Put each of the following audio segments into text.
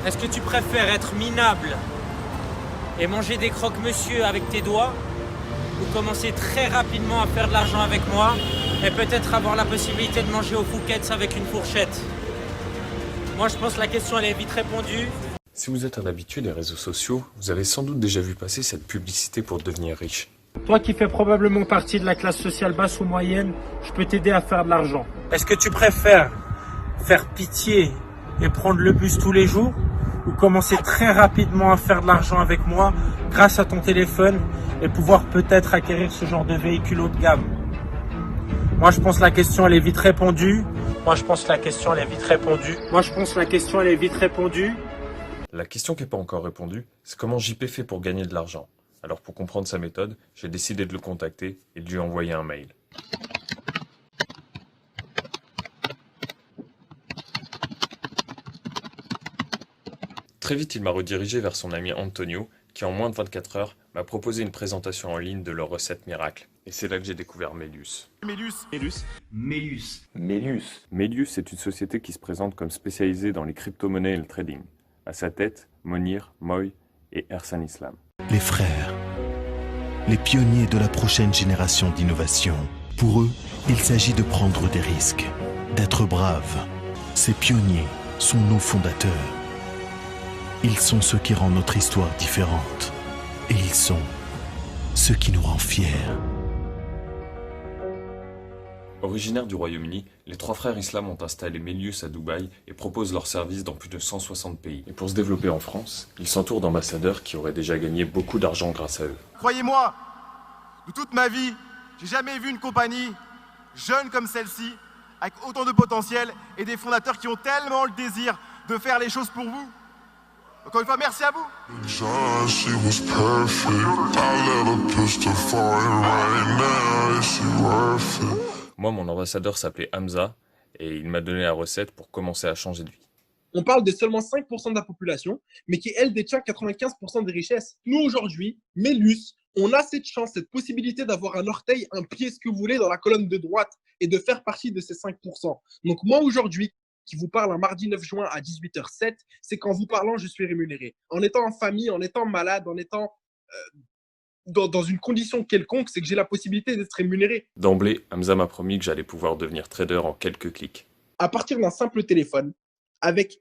Est-ce que tu préfères être minable et manger des croque-monsieur avec tes doigts ou commencer très rapidement à faire de l'argent avec moi et peut-être avoir la possibilité de manger au Fouquet's avec une fourchette? Moi, je pense que la question, elle est vite répondue. Si vous êtes un habitué des réseaux sociaux, vous avez sans doute déjà vu passer cette publicité pour devenir riche. Toi qui fais probablement partie de la classe sociale basse ou moyenne, je peux t'aider à faire de l'argent. Est-ce que tu préfères faire pitié et prendre le bus tous les jours ou commencer très rapidement à faire de l'argent avec moi grâce à ton téléphone et pouvoir peut-être acquérir ce genre de véhicule haut de gamme? Moi, je pense que la question, elle est vite répondue. La question qui n'est pas encore répondue, c'est comment JP fait pour gagner de l'argent. Alors pour comprendre sa méthode, j'ai décidé de le contacter et de lui envoyer un mail. Très vite, il m'a redirigé vers son ami Antonio, qui en moins de 24 heures m'a proposé une présentation en ligne de leur recette miracle. Et c'est là que j'ai découvert Melius. Melius est une société qui se présente comme spécialisée dans les crypto-monnaies et le trading. À sa tête, Monir, Moy et Ersan Islam. Les frères, les pionniers de la prochaine génération d'innovation. Pour eux, il s'agit de prendre des risques, d'être braves. Ces pionniers sont nos fondateurs. Ils sont ceux qui rendent notre histoire différente. Et ils sont ceux qui nous rendent fiers. Originaires du Royaume-Uni, les trois frères Islam ont installé Melius à Dubaï et proposent leurs services dans plus de 160 pays. Et pour se développer en France, ils s'entourent d'ambassadeurs qui auraient déjà gagné beaucoup d'argent grâce à eux. Croyez-moi, de toute ma vie, j'ai jamais vu une compagnie jeune comme celle-ci, avec autant de potentiel et des fondateurs qui ont tellement le désir de faire les choses pour vous. Encore une fois, merci à vous. Moi, mon ambassadeur s'appelait Hamza et il m'a donné la recette pour commencer à changer de vie. On parle de seulement 5% de la population, mais qui, elle, détient 95% des richesses. Nous, aujourd'hui, Melius, on a cette chance, cette possibilité d'avoir un orteil, un pied, ce que vous voulez, dans la colonne de droite et de faire partie de ces 5%. Donc moi, aujourd'hui, qui vous parle un mardi 9 juin à 18h07, c'est qu'en vous parlant, je suis rémunéré. En étant en famille, en étant malade, en étant dans une condition quelconque, c'est que j'ai la possibilité d'être rémunéré. D'emblée, Hamza m'a promis que j'allais pouvoir devenir trader en quelques clics. À partir d'un simple téléphone, avec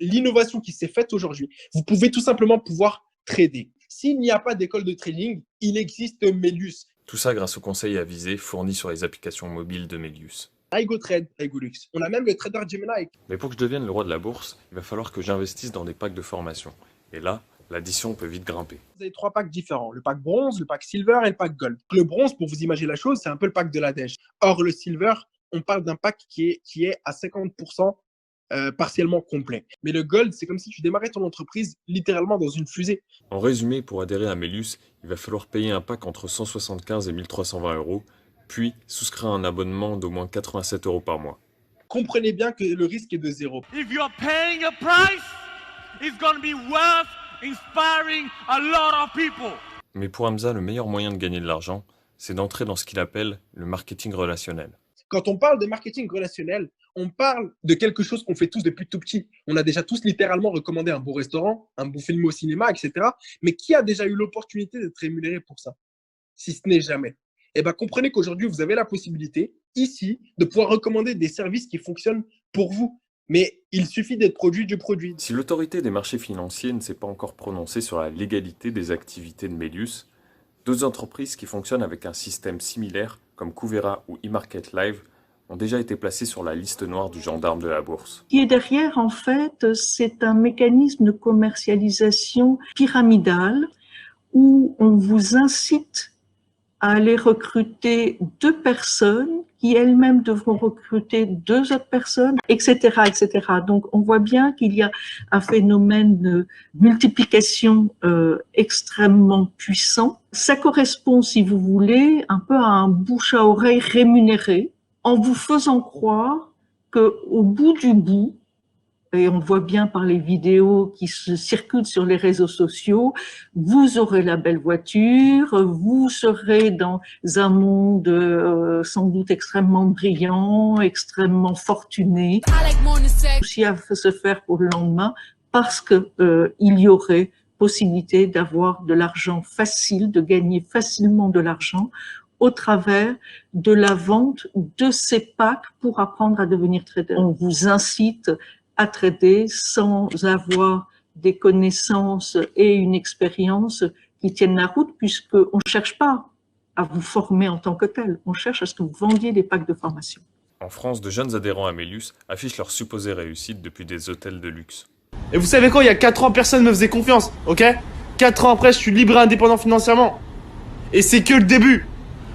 l'innovation qui s'est faite aujourd'hui, vous pouvez tout simplement pouvoir trader. S'il n'y a pas d'école de trading, il existe Melius. Tout ça grâce aux conseils avisés fournis sur les applications mobiles de Melius. iGoTrade, iGolux. On a même le trader Gemini. Mais pour que je devienne le roi de la bourse, il va falloir que j'investisse dans des packs de formation. Et là, l'addition peut vite grimper. Vous avez 3 packs différents, le pack bronze, le pack silver et le pack gold. Le bronze, pour vous imaginer la chose, c'est un peu le pack de la dèche. Or, le silver, on parle d'un pack qui est à 50% partiellement complet. Mais le gold, c'est comme si tu démarrais ton entreprise littéralement dans une fusée. En résumé, pour adhérer à Melius, il va falloir payer un pack entre 175 et 1320 euros, puis souscrire un abonnement d'au moins 87 euros par mois. Comprenez bien que le risque est de zéro. If you're paying a price, it's going to be worth inspiring a lot of people. Mais pour Hamza, le meilleur moyen de gagner de l'argent, c'est d'entrer dans ce qu'il appelle le marketing relationnel. Quand on parle de marketing relationnel, on parle de quelque chose qu'on fait tous depuis tout petit. On a déjà tous littéralement recommandé un beau restaurant, un bon film au cinéma, etc. Mais qui a déjà eu l'opportunité d'être rémunéré pour ça? Si ce n'est jamais. Eh bien, comprenez qu'aujourd'hui, vous avez la possibilité, ici, de pouvoir recommander des services qui fonctionnent pour vous. Mais il suffit d'être produit du produit. Si l'autorité des marchés financiers ne s'est pas encore prononcée sur la légalité des activités de Melius, d'autres entreprises qui fonctionnent avec un système similaire, comme Kuvera ou eMarket Live, ont déjà été placées sur la liste noire du gendarme de la bourse. Ce qui est derrière, en fait, c'est un mécanisme de commercialisation pyramidale où on vous incite à aller recruter 2 personnes qui elles-mêmes devront recruter 2 autres personnes, etc., etc. Donc, on voit bien qu'il y a un phénomène de multiplication extrêmement puissant. Ça correspond, si vous voulez, un peu à un bouche à oreille rémunéré, en vous faisant croire qu'au bout du bout, et on le voit bien par les vidéos qui se circulent sur les réseaux sociaux, vous aurez la belle voiture, vous serez dans un monde sans doute extrêmement brillant, extrêmement fortuné. Tout à se faire pour le lendemain, parce que il y aurait possibilité d'avoir de l'argent facile, de gagner facilement de l'argent au travers de la vente de ces packs pour apprendre à devenir trader. On vous incite à trader sans avoir des connaissances et une expérience qui tiennent la route, puisqu'on ne cherche pas à vous former en tant que tel, on cherche à ce que vous vendiez des packs de formation. En France, de jeunes adhérents à Melius affichent leur supposée réussite depuis des hôtels de luxe. Et vous savez quoi, il y a 4 ans, personne ne me faisait confiance, ok? 4 ans après, je suis libre et indépendant financièrement. Et c'est que le début.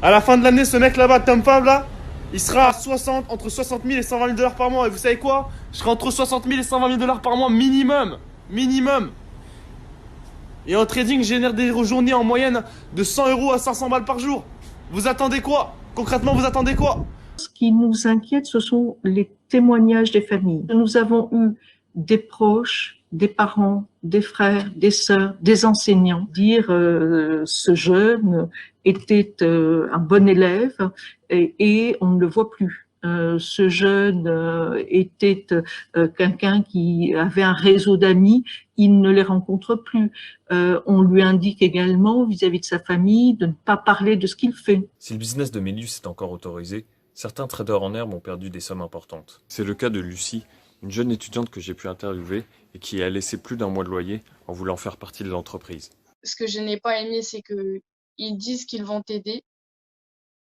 À la fin de l'année, ce mec là-bas, Tom Fab là, il sera à entre 60 000 et 120 000 dollars par mois. Et vous savez quoi? Je serai entre 60 000 et 120 000 dollars par mois minimum. Minimum. Et en trading, je génère des journées en moyenne de 100 € à 500 balles par jour. Vous attendez quoi? Concrètement, vous attendez quoi? Ce qui nous inquiète, ce sont les témoignages des familles. Nous avons eu des proches, des parents, des frères, des sœurs, des enseignants dire ce jeune était un bon élève et on ne le voit plus. Ce jeune était quelqu'un qui avait un réseau d'amis, il ne les rencontre plus. On lui indique également vis-à-vis de sa famille de ne pas parler de ce qu'il fait. Si le business de Melius est encore autorisé, certains traders en herbe ont perdu des sommes importantes. C'est le cas de Lucie, une jeune étudiante que j'ai pu interviewer et qui a laissé plus d'1 mois de loyer en voulant faire partie de l'entreprise. Ce que je n'ai pas aimé, c'est qu'ils disent qu'ils vont t'aider,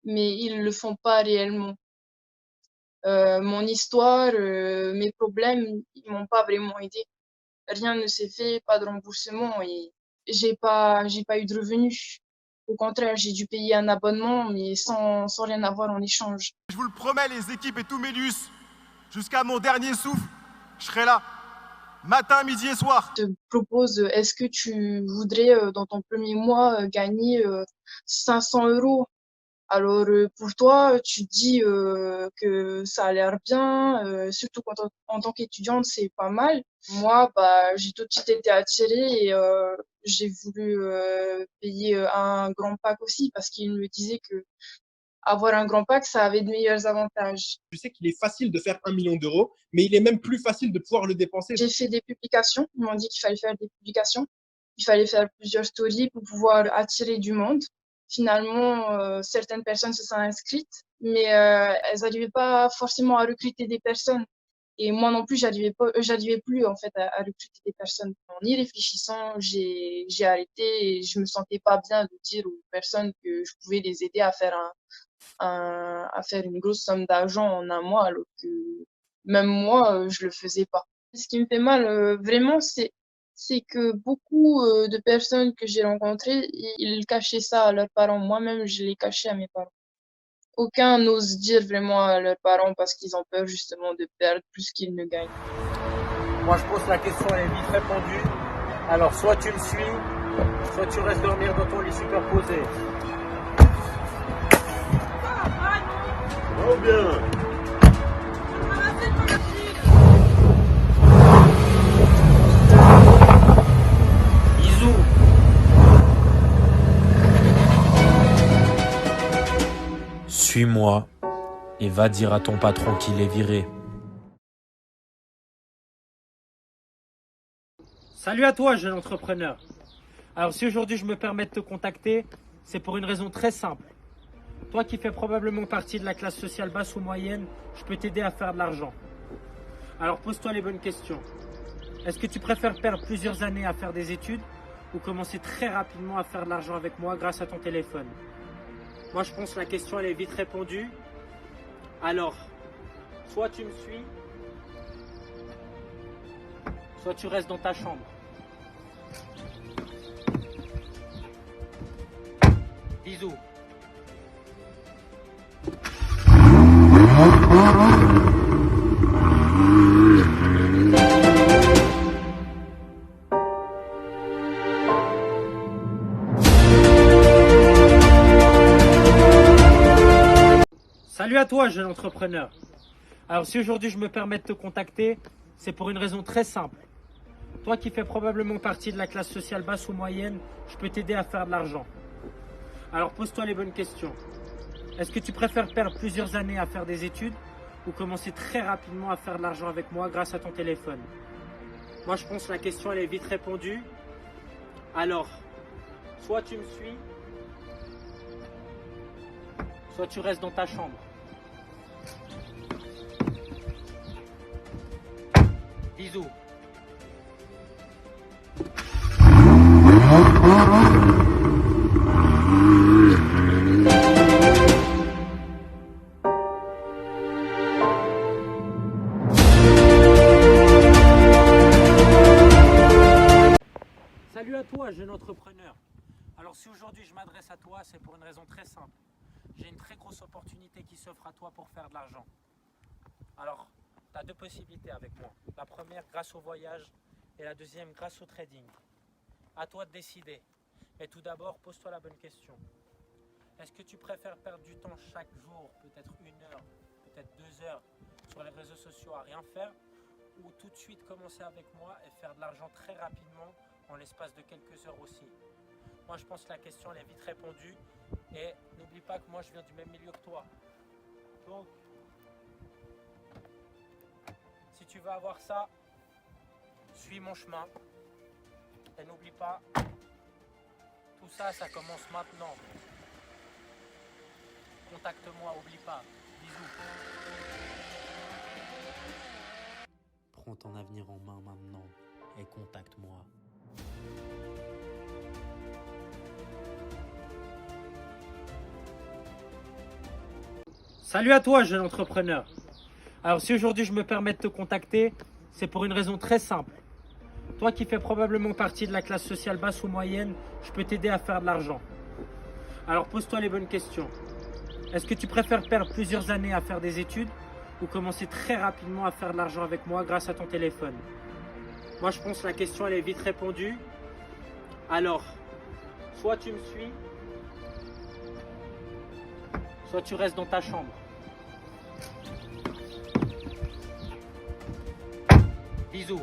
mais ils ne le font pas réellement. Mon histoire, mes problèmes, ils m'ont pas vraiment aidé. Rien ne s'est fait, pas de remboursement et j'ai pas eu de revenus. Au contraire, j'ai dû payer un abonnement, mais sans rien avoir en échange. Je vous le promets, les équipes et tout Melius, jusqu'à mon dernier souffle, je serai là, matin, midi et soir. Je te propose, est-ce que tu voudrais, dans ton premier mois, gagner 500 €? Alors, pour toi, tu dis que ça a l'air bien, surtout en tant qu'étudiante, c'est pas mal. Moi, j'ai tout de suite été attirée et j'ai voulu payer un grand pack aussi parce qu'il me disait que avoir un grand pack, ça avait de meilleurs avantages. Je sais qu'il est facile de faire 1 million d'euros, mais il est même plus facile de pouvoir le dépenser. J'ai fait des publications. Ils m'ont dit qu'il fallait faire des publications. Il fallait faire plusieurs stories pour pouvoir attirer du monde. Finalement, certaines personnes se sont inscrites, mais elles n'arrivaient pas forcément à recruter des personnes. Et moi non plus, j'arrivais plus en fait à recruter des personnes. En y réfléchissant, j'ai arrêté et je me sentais pas bien de dire aux personnes que je pouvais les aider à faire à faire une grosse somme d'argent en 1 mois, alors que même moi, je le faisais pas. Ce qui me fait mal, vraiment, c'est que beaucoup de personnes que j'ai rencontrées, ils cachaient ça à leurs parents. Moi-même, je l'ai caché à mes parents. Aucun n'ose dire vraiment à leurs parents parce qu'ils ont peur justement de perdre plus qu'ils ne gagnent. Moi, je pose la question, elle est vite répondue. Alors, soit tu me suis, soit tu restes dormir dans ton lit superposé. Oh bien. Bisous. Suis-moi et va dire à ton patron qu'il est viré. Salut à toi, jeune entrepreneur. Alors, si aujourd'hui je me permets de te contacter, c'est pour une raison très simple. Toi qui fais probablement partie de la classe sociale basse ou moyenne, je peux t'aider à faire de l'argent. Alors, pose-toi les bonnes questions. Est-ce que tu préfères perdre plusieurs années à faire des études ou commencer très rapidement à faire de l'argent avec moi grâce à ton téléphone? Moi, je pense que la question, elle est vite répondue. Alors, soit tu me suis, soit tu restes dans ta chambre. Bisous. Salut à toi, jeune entrepreneur. Alors, si aujourd'hui je me permets de te contacter, c'est pour une raison très simple. Toi qui fais probablement partie de la classe sociale basse ou moyenne, je peux t'aider à faire de l'argent. Alors, pose-toi les bonnes questions. Est-ce que tu préfères perdre plusieurs années à faire des études ou commencer très rapidement à faire de l'argent avec moi grâce à ton téléphone? Moi, je pense que la question, elle est vite répondue. Alors, soit tu me suis, soit tu restes dans ta chambre. Bisous. Salut à toi, jeune entrepreneur. Alors si aujourd'hui je m'adresse à toi, c'est pour une raison très simple. J'ai une très grosse opportunité qui s'offre à toi pour faire de l'argent. Alors, tu as deux possibilités avec moi. La première grâce au voyage et la deuxième grâce au trading. À toi de décider. Mais tout d'abord, pose-toi la bonne question. Est-ce que tu préfères perdre du temps chaque jour, peut-être 1 heure, peut-être 2 heures, sur les réseaux sociaux à rien faire, ou tout de suite commencer avec moi et faire de l'argent très rapidement en l'espace de quelques heures aussi? Moi, je pense que la question elle est vite répondue. Et n'oublie pas que moi, je viens du même milieu que toi. Donc, si tu veux avoir ça, suis mon chemin. Et n'oublie pas, tout ça, ça commence maintenant. Contacte-moi, oublie pas. Bisous. Prends ton avenir en main maintenant et contacte-moi. Salut à toi, jeune entrepreneur. Alors si aujourd'hui je me permets de te contacter, c'est pour une raison très simple. Toi qui fais probablement partie de la classe sociale basse ou moyenne, je peux t'aider à faire de l'argent. Alors pose-toi les bonnes questions. Est-ce que tu préfères perdre plusieurs années à faire des études ou commencer très rapidement à faire de l'argent avec moi grâce à ton téléphone? Moi je pense que la question elle est vite répondue. Alors, soit tu me suis, soit tu restes dans ta chambre. Bisous.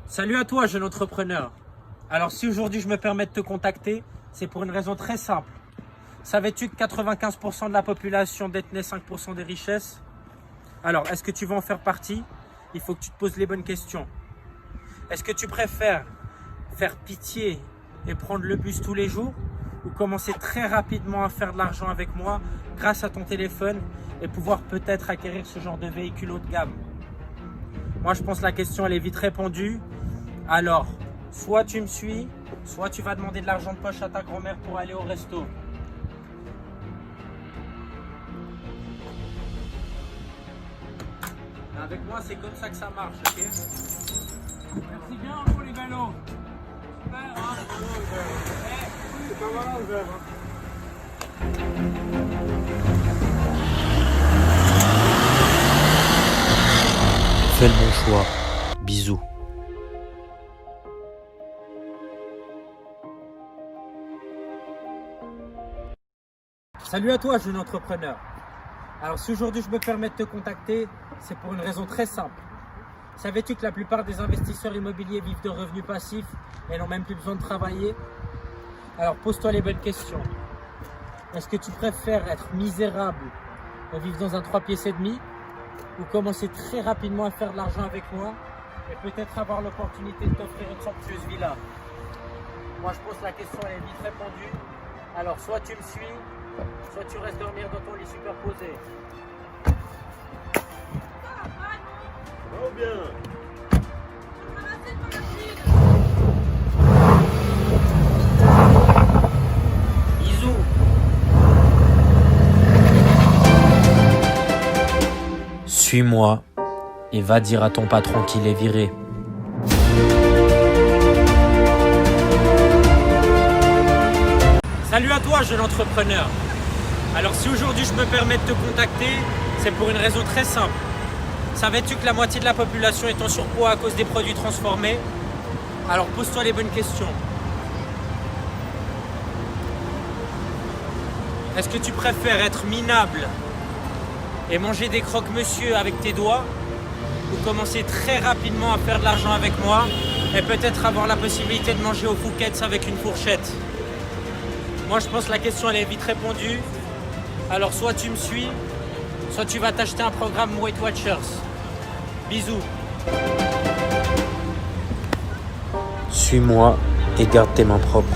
Salut à toi, jeune entrepreneur. Alors si aujourd'hui je me permets de te contacter, c'est pour une raison très simple. Savais-tu que 95% de la population détenait 5% des richesses? Alors, est-ce que tu veux en faire partie? Il faut que tu te poses les bonnes questions. Est-ce que tu préfères faire pitié et prendre le bus tous les jours ou commencer très rapidement à faire de l'argent avec moi grâce à ton téléphone et pouvoir peut-être acquérir ce genre de véhicule haut de gamme? Moi, je pense que la question elle est vite répondue. Alors, soit tu me suis, soit tu vas demander de l'argent de poche à ta grand-mère pour aller au resto. Avec moi, c'est comme ça que ça marche, ok? Merci bien pour les vélos. Super, hein? C'est pas mal, le verre, Fais le bon choix. Bisous. Salut à toi, jeune entrepreneur. Alors si aujourd'hui je me permets de te contacter, c'est pour une raison très simple. Savais-tu que la plupart des investisseurs immobiliers vivent de revenus passifs et n'ont même plus besoin de travailler? Alors pose-toi les bonnes questions. Est-ce que tu préfères être misérable et vivre dans un 3 pièces et demi ou commencer très rapidement à faire de l'argent avec moi et peut-être avoir l'opportunité de t'offrir une somptueuse villa? Moi je pose la question, elle est vite répondue. Alors soit tu me suis, soit tu restes dormir dans ton lit superposé. Oh bien. Bisous. Suis-moi et va dire à ton patron qu'il est viré. Salut à toi, jeune entrepreneur. Alors si aujourd'hui je me permets de te contacter, c'est pour une raison très simple. Savais-tu que la moitié de la population est en surpoids à cause des produits transformés? Alors pose-toi les bonnes questions. Est-ce que tu préfères être minable et manger des croque-monsieur avec tes doigts ou commencer très rapidement à faire de l'argent avec moi et peut-être avoir la possibilité de manger au Phuket avec une fourchette? Moi je pense que la question elle est vite répondue. Alors soit tu me suis, soit tu vas t'acheter un programme Weight Watchers. Bisous. Suis-moi et garde tes mains propres.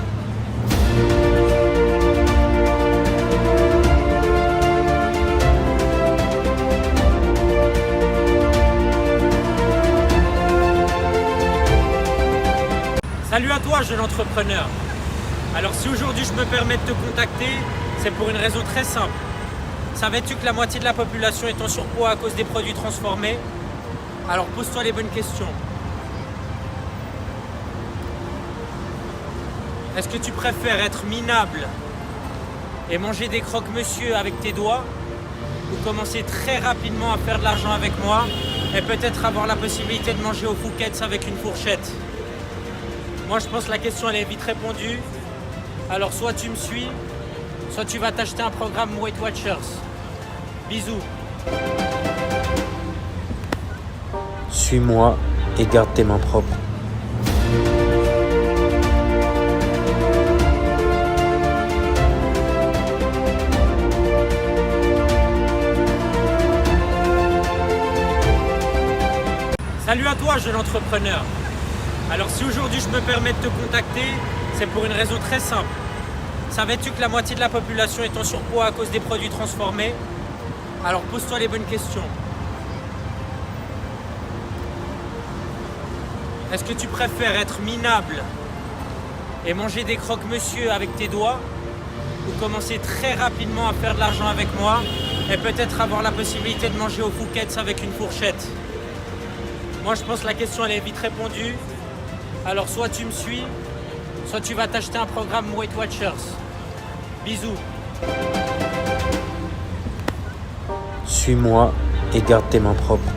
Salut à toi, jeune entrepreneur. Alors si aujourd'hui je me permets de te contacter, c'est pour une raison très simple. Savais-tu que la moitié de la population est en surpoids à cause des produits transformés? Alors pose-toi les bonnes questions. Est-ce que tu préfères être minable et manger des croque-monsieur avec tes doigts, ou commencer très rapidement à faire de l'argent avec moi et peut-être avoir la possibilité de manger au Phuket avec une fourchette? Moi je pense que la question elle est vite répondue. Alors soit tu me suis, soit tu vas t'acheter un programme Weight Watchers. Bisous. Suis-moi et garde tes mains propres. Salut à toi, jeune entrepreneur. Alors si aujourd'hui je me permets de te contacter, c'est pour une raison très simple. Savais-tu que la moitié de la population est en surpoids à cause des produits transformés? Alors pose-toi les bonnes questions. Est-ce que tu préfères être minable et manger des croque-monsieur avec tes doigts, ou commencer très rapidement à faire de l'argent avec moi et peut-être avoir la possibilité de manger au Phuket avec une fourchette? Moi je pense que la question elle est vite répondue. Alors soit tu me suis, soit tu vas t'acheter un programme Weight Watchers. Bisous. Suis-moi et garde tes mains propres.